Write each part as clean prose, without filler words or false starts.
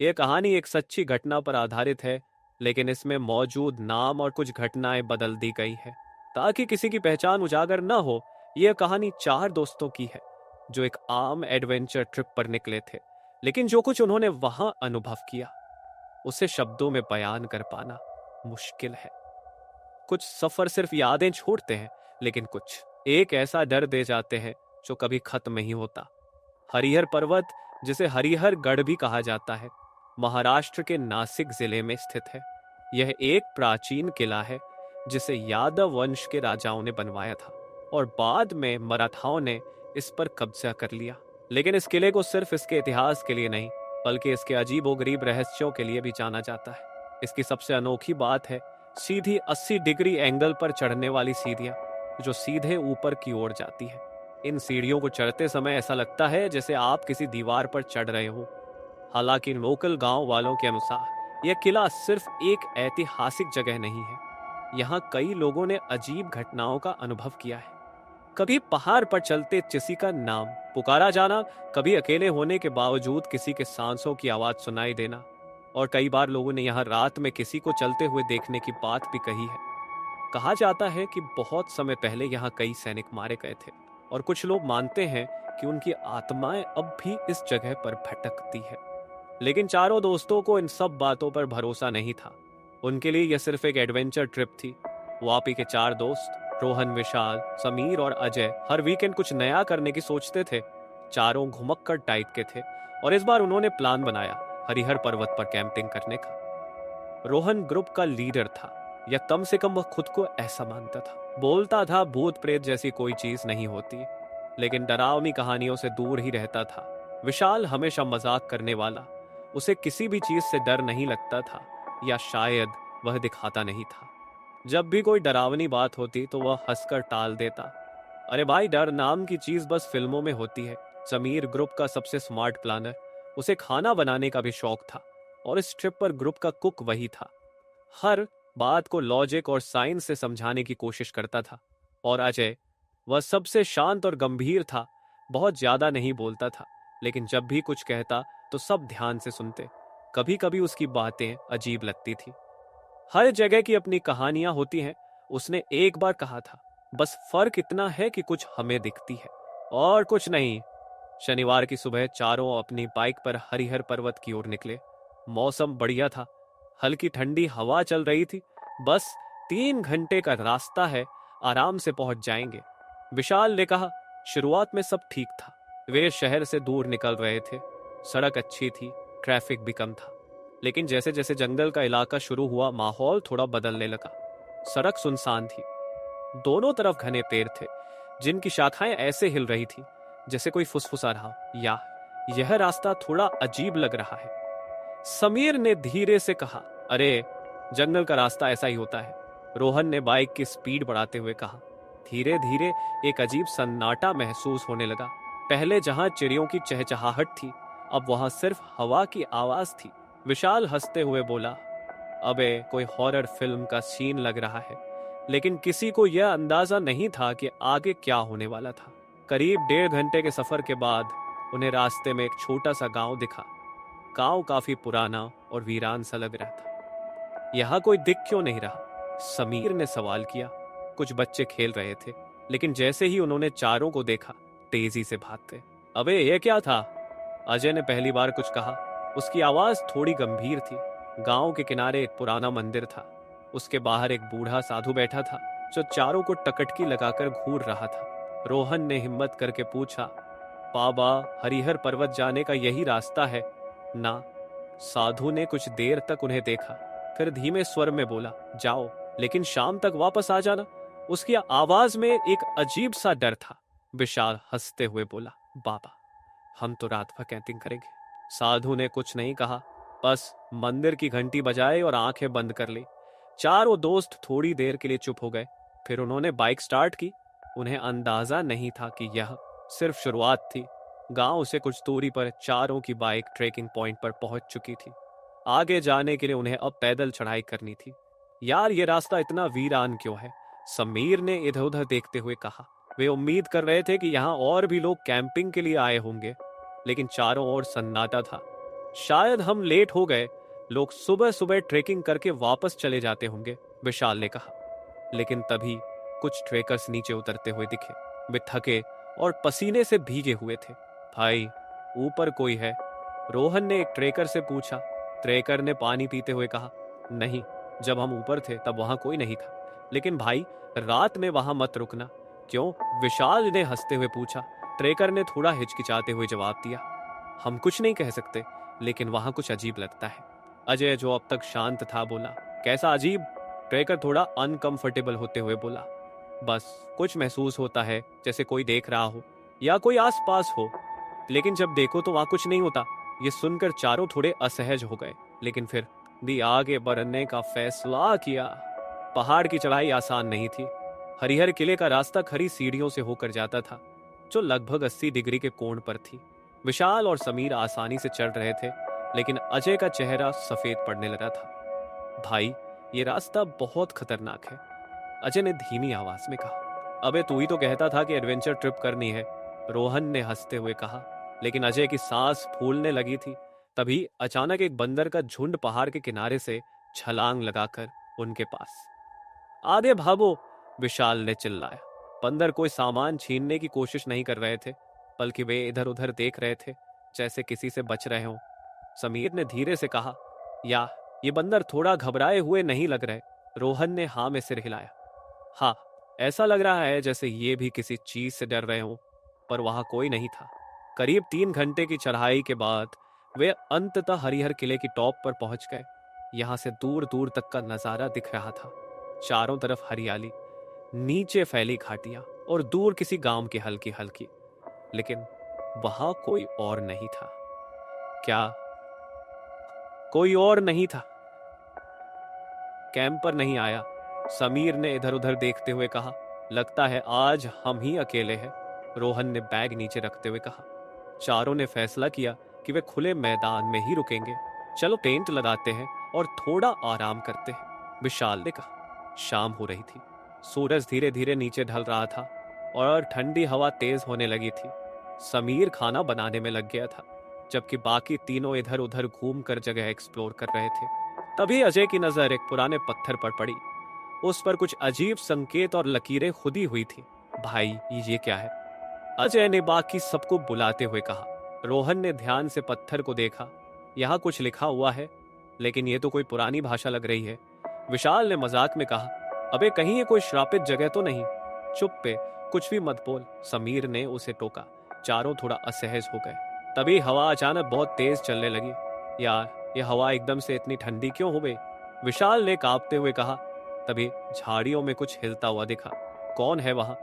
यह कहानी एक सच्ची घटना पर आधारित है, लेकिन इसमें मौजूद नाम और कुछ घटनाएं बदल दी गई है ताकि किसी की पहचान उजागर न हो। यह कहानी चार दोस्तों की है जो एक आम एडवेंचर ट्रिप पर निकले थे, लेकिन जो कुछ उन्होंने वहां अनुभव किया उसे शब्दों में बयान कर पाना मुश्किल है। कुछ सफर सिर्फ यादें छोड़ते हैं, लेकिन कुछ एक ऐसा डर दे जाते हैं जो कभी खत्म नहीं होता। हरिहर पर्वत, जिसे हरिहर गढ़ भी कहा जाता है, महाराष्ट्र के नासिक जिले में स्थित है। यह एक प्राचीन किला है जिसे यादव वंश के राजाओं ने बनवाया था और बाद में मराठाओं ने इस पर कब्जा कर लिया। लेकिन इस किले को सिर्फ इसके इतिहास के लिए नहीं, बल्कि इसके अजीबोगरीब रहस्यों के लिए भी जाना जाता है। इसकी सबसे अनोखी बात है सीधी 80 डिग्री एंगल पर चढ़ने वाली सीढ़ियां जो सीधे ऊपर की ओर जाती है। इन सीढ़ियों को चढ़ते समय ऐसा लगता है जैसे आप किसी दीवार पर चढ़ रहे हो। हालांकि लोकल गांव वालों के अनुसार यह किला सिर्फ एक ऐतिहासिक जगह नहीं है, यहाँ कई लोगों ने अजीब घटनाओं का अनुभव किया है। कभी पहाड़ पर चलते किसी का नाम पुकारा जाना, कभी अकेले होने के बावजूद किसी के सांसों की आवाज सुनाई देना, और कई बार लोगों ने यहाँ रात में किसी को चलते हुए देखने की बात भी कही है। कहा जाता है कि बहुत समय पहले यहाँ कई सैनिक मारे गए थे और कुछ लोग मानते हैं कि उनकी आत्माएं अब भी इस जगह पर भटकती है। लेकिन चारों दोस्तों को इन सब बातों पर भरोसा नहीं था। उनके लिए यह सिर्फ एक एडवेंचर ट्रिप थी। वापी के चार दोस्त रोहन, विशाल, समीर और अजय हर वीकेंड कुछ नया करने की सोचते थे। चारों घुमक्कड़ टाइप के थे और इस बार उन्होंने प्लान बनाया हरिहर पर्वत पर कैंपिंग करने का। रोहन ग्रुप का लीडर था, या कम से कम वह खुद को ऐसा मानता था। बोलता था भूत प्रेत जैसी कोई चीज नहीं होती, लेकिन डरावनी कहानियों से दूर ही रहता था। विशाल हमेशा मजाक करने वाला, उसे किसी भी चीज से डर नहीं लगता था, या शायद वह दिखाता नहीं था। जब भी कोई डरावनी बात होती तो वह हंसकर टाल देता। अरे भाई, डर नाम की चीज बस फिल्मों में होती है। समीर ग्रुप का सबसे स्मार्ट प्लानर, उसे खाना बनाने का भी शौक था और इस ट्रिप पर ग्रुप का कुक वही था। हर बात को लॉजिक और साइंस से समझाने की कोशिश करता था। और अजय, वह सबसे शांत और गंभीर था, बहुत ज्यादा नहीं बोलता था, लेकिन जब भी कुछ कहता तो सब ध्यान से सुनते। कभी कभी उसकी बातें अजीब लगती थी। हर जगह की अपनी कहानियां होती हैं, उसने एक बार कहा था। बस फर्क इतना है कि कुछ हमें दिखती है और कुछ नहीं। शनिवार की सुबह चारों अपनी बाइक पर हरिहर पर्वत की ओर निकले। मौसम बढ़िया था, हल्की ठंडी हवा चल रही थी। बस 3 घंटे का रास्ता है, आराम से पहुंच जाएंगे, विशाल ने कहा। शुरुआत में सब ठीक था। वे शहर से दूर निकल रहे थे, सड़क अच्छी थी, ट्रैफिक भी कम था। लेकिन जैसे जैसे जंगल का इलाका शुरू हुआ, माहौल थोड़ा बदलने लगा। सड़क सुनसान थी, दोनों तरफ घने पेड़ थे जिनकी शाखाएं ऐसे हिल रही थी जैसे कोई फुसफुसा रहा, या यह रास्ता थोड़ा अजीब लग रहा है। समीर ने धीरे से कहा, अरे, जंगल का रास्ता ऐसा ही होता है। रोहन ने बाइक की स्पीड बढ़ाते हुए कहा। धीरे धीरे एक अजीब सन्नाटा महसूस होने लगा। पहले जहां चिड़ियों की चहचहाहट थी, अब वहां सिर्फ हवा की आवाज थी। विशाल हंसते हुए बोला, अबे, कोई हॉरर फिल्म का सीन लग रहा है। लेकिन किसी को यह अंदाजा नहीं था कि आगे क्या होने वाला था। करीब 1.5 घंटे के सफर के बाद उन्हें रास्ते में एक छोटा सा गांव दिखा। गांव काफी पुराना और वीरान सा लग रहा था। यहाँ कोई दिख क्यों नहीं रहा? समीर ने सवाल किया। कुछ बच्चे खेल रहे थे, लेकिन जैसे ही उन्होंने चारों को देखा, तेजी से भागते। अबे, ये क्या था? अजय ने पहली बार कुछ कहा। उसकी आवाज थोड़ी गंभीर थी। गांव के किनारे एक पुराना मंदिर था। उसके बाहर एक बूढ़ा साधु बैठा था जो चारों को टकटकी लगाकर घूर रहा था। रोहन ने हिम्मत करके पूछा, बाबा, हरिहर पर्वत जाने का यही रास्ता है ना? साधु ने कुछ देर तक उन्हें देखा, फिर धीमे स्वर में बोला, जाओ, लेकिन शाम तक वापस आ जाना। उसकी आवाज में एक अजीब सा डर था। विशाल हंसते हुए बोला, बाबा, हम तो रात भर कैंपिंग करेंगे। साधु ने कुछ नहीं कहा, बस मंदिर की घंटी बजाई और आंखें बंद कर ली। चारों दोस्त थोड़ी देर के लिए चुप हो गए। फिर उन्होंने बाइक स्टार्ट की। उन्हें अंदाजा नहीं था कि यह सिर्फ शुरुआत थी। गांव से कुछ दूरी पर चारों की बाइक ट्रेकिंग पॉइंट पर पहुंच चुकी थी। आगे जाने के लिए उन्हें अब पैदल चढ़ाई करनी थी। यार, ये रास्ता इतना वीरान क्यों है? समीर ने इधर उधर देखते हुए कहा। वे उम्मीद कर रहे थे कि यहाँ और भी लोग कैंपिंग के लिए आए होंगे, लेकिन चारों ओर सन्नाटा था। शायद हम लेट हो गए, लोग सुबह सुबह ट्रेकिंग करके वापस चले जाते होंगे, विशाल ने कहा। लेकिन तभी कुछ ट्रेकर्स नीचे उतरते हुए दिखे। वे थके और पसीने से भीगे हुए थे। भाई, ऊपर कोई है? रोहन ने एक ट्रेकर से पूछा। ट्रेकर ने पानी पीते हुए कहा, नहीं, जब हम ऊपर थे तब वहां कोई नहीं था। लेकिन भाई, रात में वहां मत रुकना। क्यों? विशाल ने हंसते हुए पूछा। ट्रेकर ने थोड़ा हिचकिचाते हुए जवाब दिया, हम कुछ नहीं कह सकते, लेकिन वहां कुछ अजीब लगता है। अजय, जो अब तक शांत था, बोला, कैसा अजीब? ट्रेकर थोड़ा अनकंफर्टेबल होते हुए बोला, बस कुछ महसूस होता है जैसे कोई देख रहा हो या कोई आसपास हो, लेकिन जब देखो तो वहां कुछ नहीं होता। ये सुनकर चारों थोड़े असहज हो गए, लेकिन फिर भी आगे बढ़ने का फैसला किया। पहाड़ की चढ़ाई आसान नहीं थी। हरिहर किले का रास्ता खरी सीढ़ियों से होकर जाता था, जो लगभग 80 डिग्री के कोण पर थी। विशाल और समीर आसानी से चढ़ रहे थे, लेकिन अजय का चेहरा सफेद पड़ने लगा था। भाई, ये रास्ता बहुत खतरनाक है, अजय ने धीमी आवाज में कहा। अबे, तू ही तो कहता था कि एडवेंचर ट्रिप करनी है, रोहन ने हंसते हुए कहा। लेकिन अजय की सांस फूलने लगी थी। तभी अचानक एक बंदर का झुंड पहाड़ के किनारे से छलांग लगाकर उनके पास। आगे भागो, विशाल ने चिल्लाया। बंदर कोई सामान छीनने की कोशिश नहीं कर रहे थे, बल्कि वे इधर उधर देख रहे थे, जैसे किसी से बच रहे हों। समीर ने धीरे से कहा, या ये बंदर थोड़ा घबराए हुए नहीं लग रहे? रोहन ने हाँ में सिर हिलाया। हाँ, ऐसा लग रहा है जैसे ये भी किसी चीज से डर रहे हों, पर वहां कोई नहीं था। करीब 3 घंटे की चढ़ाई के बाद वे अंततः हरिहर किले की टॉप पर पहुंच गए। यहां से दूर दूर तक का नजारा दिख रहा था। चारों तरफ हरियाली, नीचे फैली घाटियां और दूर किसी गांव की हल्की हल्की, लेकिन वहां कोई और नहीं था। क्या कोई और नहीं था? कैंप पर नहीं आया? समीर ने इधर उधर देखते हुए कहा। लगता है आज हम ही अकेले हैं, रोहन ने बैग नीचे रखते हुए कहा। चारों ने फैसला किया कि वे खुले मैदान में ही रुकेंगे। चलो टेंट लगाते हैं और थोड़ा आराम करते हैं, विशाल ने कहा। शाम हो रही थी, सूरज धीरे धीरे नीचे ढल रहा था और ठंडी हवा तेज होने लगी थी। समीर खाना बनाने में लग गया था, जबकि बाकी तीनों इधर उधर घूम कर जगह एक्सप्लोर कर रहे थे। तभी अजय की नजर एक पुराने पत्थर पर पड़ी। उस पर कुछ अजीब संकेत और लकीरें खुदी हुई थी। भाई, ये क्या है? अजय ने बाकी सबको बुलाते हुए कहा। रोहन ने ध्यान से पत्थर को देखा। यहाँ कुछ लिखा हुआ है, लेकिन ये तो कोई पुरानी भाषा लग रही है। विशाल ने मजाक में कहा, अबे कहीं ये कोई श्रापित जगह तो नहीं? चुप पे, कुछ भी मत बोल, समीर ने उसे टोका। चारों थोड़ा असहज हो गए। तभी हवा अचानक बहुत तेज चलने लगी। यार, ये हवा एकदम से इतनी ठंडी क्यों हो गई? विशाल ने कांपते हुए कहा। तभी झाड़ियों में कुछ हिलता हुआ दिखा। कौन है वहां?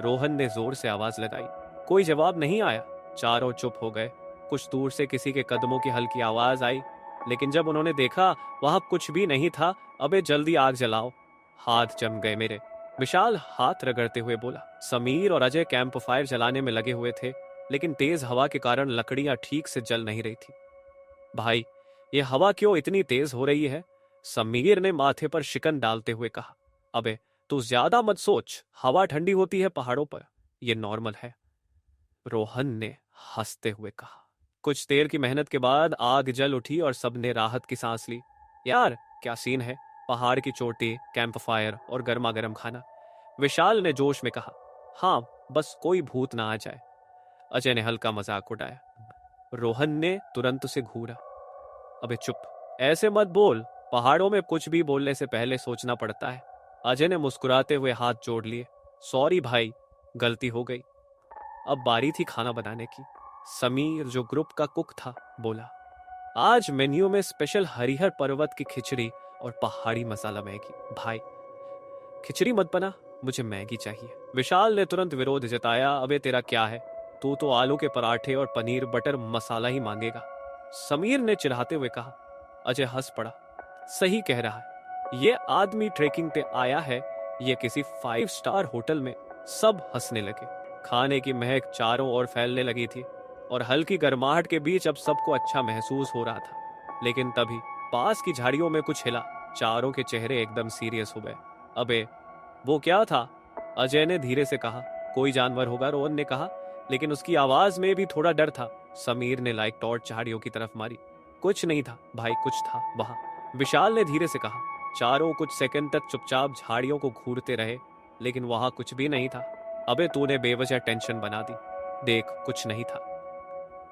रोहन ने जोर से आवाज लगाई। कोई जवाब नहीं आया। चारों चुप हो गए। कुछ दूर से किसी के कदमों की हल्की आवाज आई, लेकिन जब उन्होंने देखा वहां कुछ भी नहीं था। अबे जल्दी आग जलाओ, हाथ जम गए मेरे, विशाल हाथ रगड़ते हुए बोला। समीर और अजय कैंप फायर जलाने में लगे हुए थे, लेकिन तेज हवा के कारण लकड़ियां ठीक से जल नहीं रही थी। भाई, ये हवा क्यों इतनी तेज हो रही है? समीर ने माथे पर शिकन डालते हुए कहा। अबे तू ज्यादा मत सोच, हवा ठंडी होती है पहाड़ों पर, ये नॉर्मल है, रोहन ने हंसते हुए कहा। कुछ देर की मेहनत के बाद आग जल उठी और सबने राहत की सांस ली। यार क्या सीन है, पहाड़ की चोटी, कैंप फायर और गर्मा गर्म खाना, विशाल ने जोश में कहा। हाँ, बस कोई भूत ना आ जाए, अजय ने हल्का मजाक उड़ाया। रोहन ने तुरंत उसे घूरा। अबे चुप, ऐसे मत बोल, पहाड़ों में कुछ भी बोलने से पहले सोचना पड़ता है। अजय ने मुस्कुराते हुए हाथ जोड़ लिए। सॉरी भाई, गलती हो गई। अब बारी थी खाना बनाने की। समीर, जो ग्रुप का कुक था, बोला। आज मेन्यू में स्पेशल हरिहर पर्वत की खिचड़ी और पहाड़ी मसाला मैगी। भाई, खिचड़ी मत बना, मुझे मैगी चाहिए। विशाल ने तुरंत विरोध जताया। अबे तेरा क्या है, तू तो आलू के पराठे और पनीर बटर मसाला ही मांगेगा, समीर ने चिढ़ाते हुए कहा। अजय हंस पड़ा। सही कह रहा है, ये आदमी ट्रेकिंग पे आया है, ये किसी 5 स्टार होटल में। सब हंसने लगे। खाने की महक चारों ओर फैलने लगी थी और हल्की गर्माहट के बीच अब सबको अच्छा महसूस हो रहा था। लेकिन तभी पास की झाड़ियों में कुछ हिला। चारों के चेहरे एकदम सीरियस हो गए। अबे वो क्या था? अजय ने धीरे से कहा। कोई जानवर होगा, रोहन ने कहा, लेकिन उसकी आवाज में भी थोड़ा डर था। समीर ने लाइक टॉर्च झाड़ियों की तरफ मारी। कुछ नहीं था भाई, कुछ था वहां, विशाल ने धीरे से कहा। चारों कुछ सेकंड तक चुपचाप झाड़ियों को घूरते रहे, लेकिन वहां कुछ भी नहीं था। अबे तूने बेवजह टेंशन बना दी, देख कुछ नहीं था,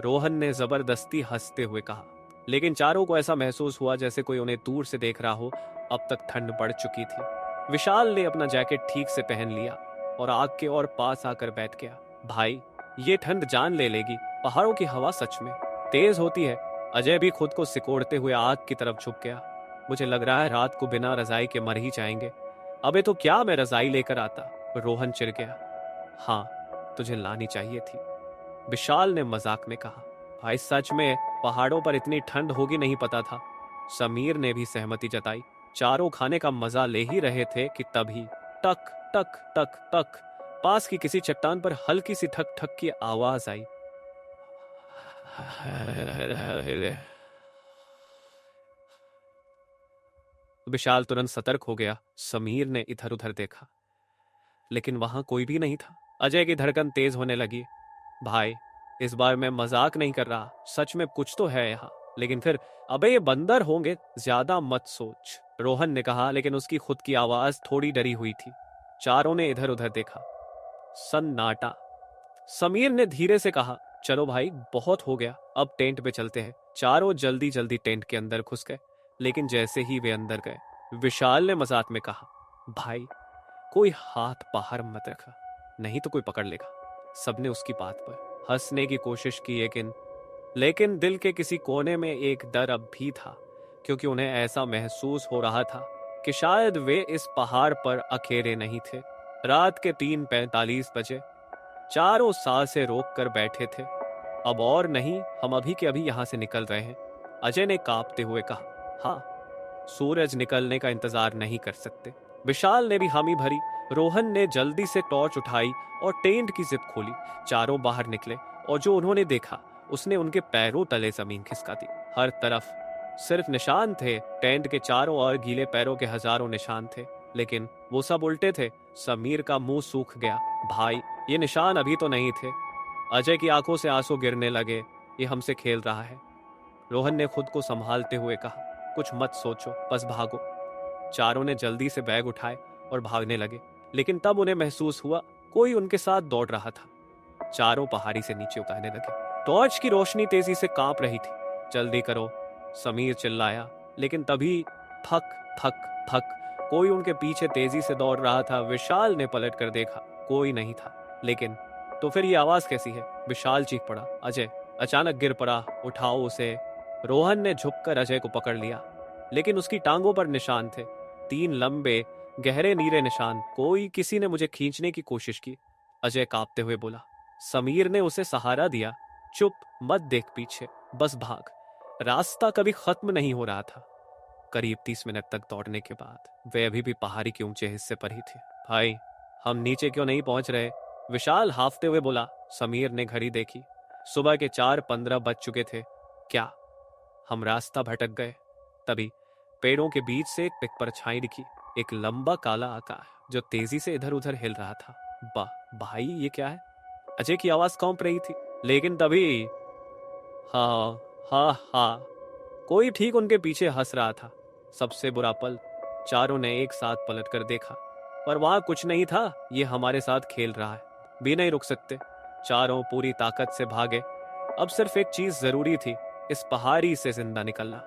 रोहन ने जबरदस्ती हंसते हुए कहा। लेकिन चारों को ऐसा महसूस हुआ जैसे कोई उन्हें दूर से देख रहा हो। अब तक ठंड बढ़ चुकी थी। विशाल ने अपना जैकेट ठीक से पहन लिया और आग के और पास आकर बैठ गया। भाई, ये ठंड जान ले लेगी। पहाड़ों की हवा सच में तेज होती है। अजय भी खुद को सिकोड़ते हुए आग की तरफ झुक गया। मुझे लग रहा है रात को बिना रजाई के मर ही जाएंगे। अबे तो क्या मैं रजाई लेकर आता, रोहन चिढ़ गया। हाँ, तुझे लानी चाहिए थी, विशाल ने मजाक में कहा। भाई सच में पहाड़ों पर इतनी ठंड होगी नहीं पता था, समीर ने भी सहमति जताई। चारों खाने का मजा ले ही रहे थे कि तभी टक टक टक टक पास की किसी चट्टान पर हल्की सी ठक ठक की आवाज आई। विशाल तुरंत सतर्क हो गया। समीर ने इधर उधर देखा, लेकिन वहां कोई भी नहीं था। अजय की धड़कन तेज होने लगी। भाई, इस बार मैं मजाक नहीं कर रहा, सच में कुछ तो है यहाँ। लेकिन फिर अबे ये बंदर होंगे, ज्यादा मत सोच, रोहन ने कहा, लेकिन उसकी खुद की आवाज थोड़ी डरी हुई थी। चारों ने इधर उधर देखा। सन्नाटा। समीर ने धीरे से कहा, चलो भाई बहुत हो गया, अब टेंट पे चलते हैं। चारों जल्दी जल्दी टेंट के अंदर घुस गए। लेकिन जैसे ही वे अंदर गए, विशाल ने मजाक में कहा, भाई कोई हाथ बाहर मत रखा, नहीं तो कोई पकड़ लेगा। सबने उसकी बात पर हंसने की कोशिश की, लेकिन दिल के किसी कोने में एक डर अब भी था, क्योंकि उन्हें ऐसा महसूस हो रहा था कि शायद वे इस पहाड़ पर अकेले नहीं थे। रात के 3:45 बजे। चारों सांसें रोक कर बैठे थे। अब और नहीं, हम अभी के अभी यहां से निकल रहे हैं, अजय ने कांपते हुए कहा। हाँ, सूरज निकलने का इंतजार नहीं कर सकते, विशाल ने भी हामी भरी। रोहन ने जल्दी से टॉर्च उठाई और टेंट की जिप खोली। चारों बाहर निकले और जो उन्होंने देखा उसने उनके पैरों तले जमीन खिसका दी। हर तरफ सिर्फ निशान थे। टेंट के चारों ओर गीले पैरों के हजारों निशान थे, लेकिन वो सब उल्टे थे। समीर का मुंह सूख गया। भाई, ये निशान अभी तो नहीं थे। अजय की आंखों से आंसू गिरने लगे। ये हमसे खेल रहा है, रोहन ने खुद को संभालते हुए कहा। कुछ मत सोचो, बस भागो। चारों ने जल्दी से बैग उठाए और भागने लगे, लेकिन तब उन्हें महसूस हुआ कोई उनके साथ दौड़ रहा था। चारों पहाड़ी से नीचे उतरने लगे। टॉर्च की रोशनी तेजी से कांप रही थी। जल्दी करो, समीर चिल्लाया, लेकिन तभी फक फक फक कोई उनके पीछे तेजी से दौड़ रहा था। विशाल ने पलट कर देखा, कोई नहीं था। लेकिन तो फिर ये आवाज कैसी है? विशाल चीख पड़ा। अजय अचानक गिर पड़ा। उठाओ उसे। रोहन ने झुककर अजय को पकड़ लिया, लेकिन उसकी टांगों पर निशान थे, 3 लंबे गहरे नीले निशान। किसी ने मुझे खींचने की कोशिश की, अजय कांपते हुए बोला। समीर ने उसे सहारा दिया। चुप, मत देख पीछे, बस भाग। रास्ता कभी खत्म नहीं हो रहा था। करीब 30 मिनट तक दौड़ने के बाद वे अभी भी पहाड़ी के ऊंचे हिस्से पर ही थे। भाई, हम नीचे क्यों नहीं पहुंच रहे? विशाल हाफते हुए बोला। समीर ने घड़ी देखी। सुबह के 4:15 बज चुके थे। क्या हम रास्ता भटक गए? तभी पेड़ों के बीच से एक पिक परछाई दिखी, एक लंबा काला आकार जो तेजी से इधर उधर हिल रहा था। भाई, ये क्या है? अजय की आवाज कांप रही थी। लेकिन तभी हाँ हाँ हाँ, कोई ठीक उनके पीछे हंस रहा था। सबसे बुरा पल, चारों ने एक साथ पलट कर देखा, पर वहां कुछ नहीं था। ये हमारे साथ खेल रहा है, भी नहीं रुक सकते। चारों पूरी ताकत से भागे। अब सिर्फ एक चीज जरूरी थी, इस पहाड़ी से जिंदा निकलना।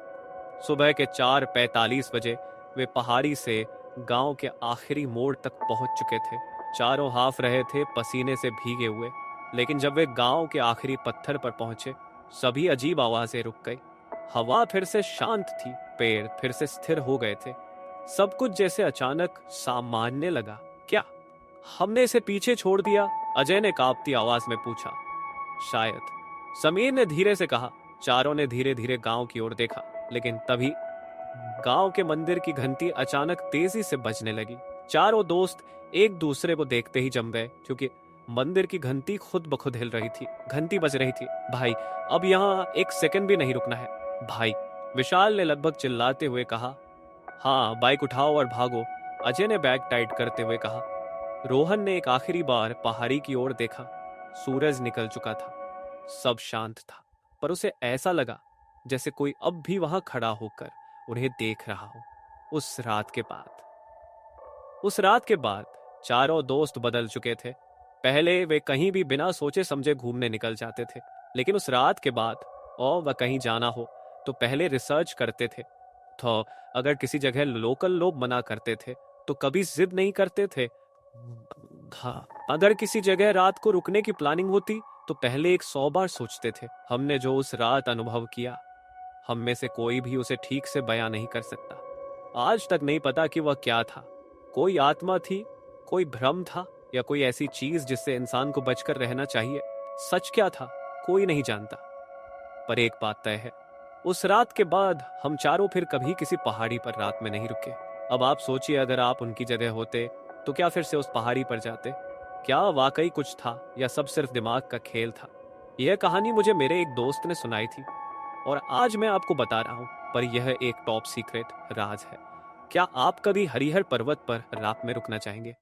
सुबह के 4:45 बजे वे पहाड़ी से गांव के आखिरी मोड़ तक पहुंच चुके थे। चारों हाफ रहे थे, पसीने से भीगे हुए। लेकिन जब वे गांव के आखिरी पत्थर पर पहुंचे, सभी अजीब आवाजें रुक गई। हवा फिर से शांत थी, पेड़ फिर से स्थिर हो गए थे। सब कुछ जैसे अचानक सामान्य लगा। क्या हमने इसे पीछे छोड़ दिया? अजय ने कांपती आवाज में पूछा। शायद, समीर ने धीरे से कहा। चारों ने धीरे धीरे गांव की ओर देखा, लेकिन तभी गांव के मंदिर की घंटी अचानक तेजी से बजने लगी। चारों दोस्त एक दूसरे को देखते ही जम गए, क्योंकि मंदिर की घंटी खुद ब खुद हिल रही थी। घंटी बज रही थी। भाई, अब यहाँ एक सेकंड भी नहीं रुकना है। भाई, विशाल ने लगभग चिल्लाते हुए कहा। हाँ, बाइक उठाओ और भागो, अजय ने बैग टाइट करते हुए कहा। रोहन ने एक आखिरी बार पहाड़ी की ओर देखा। सूरज निकल चुका था, सब शांत था, पर उसे ऐसा लगा जैसे कोई अब भी वहां खड़ा होकर उन्हें देख रहा हो। उस रात के बाद उस रात के बाद चारों दोस्त बदल चुके थे। पहले वे कहीं भी बिना सोचे समझे घूमने निकल जाते थे, लेकिन उस रात के बाद और वह कहीं जाना हो तो पहले रिसर्च करते थे। तो अगर किसी जगह लोकल लोग मना करते थे तो कभी जिद नहीं करते थे। हाँ, अगर किसी जगह रात को रुकने की प्लानिंग होती तो पहले 100 बार सोचते थे। हमने जो उस रात अनुभव किया, हम में से कोई भी उसे ठीक से बयां नहीं कर सकता। आज तक नहीं पता कि वह क्या था। कोई आत्मा थी, कोई भ्रम था, या कोई ऐसी चीज जिससे इंसान को बचकर रहना चाहिए। सच क्या था, कोई नहीं जानता। पर एक बात तय है, उस रात के बाद हम चारों फिर कभी किसी पहाड़ी पर रात में नहीं रुके। अब आप सोचिए, अगर आप उनकी जगह होते तो क्या फिर से उस पहाड़ी पर जाते? क्या वाकई कुछ था या सब सिर्फ दिमाग का खेल था? यह कहानी मुझे मेरे एक दोस्त ने सुनाई थी और आज मैं आपको बता रहा हूं, पर यह एक टॉप सीक्रेट राज है। क्या आप कभी हरिहर पर्वत पर रात में रुकना चाहेंगे?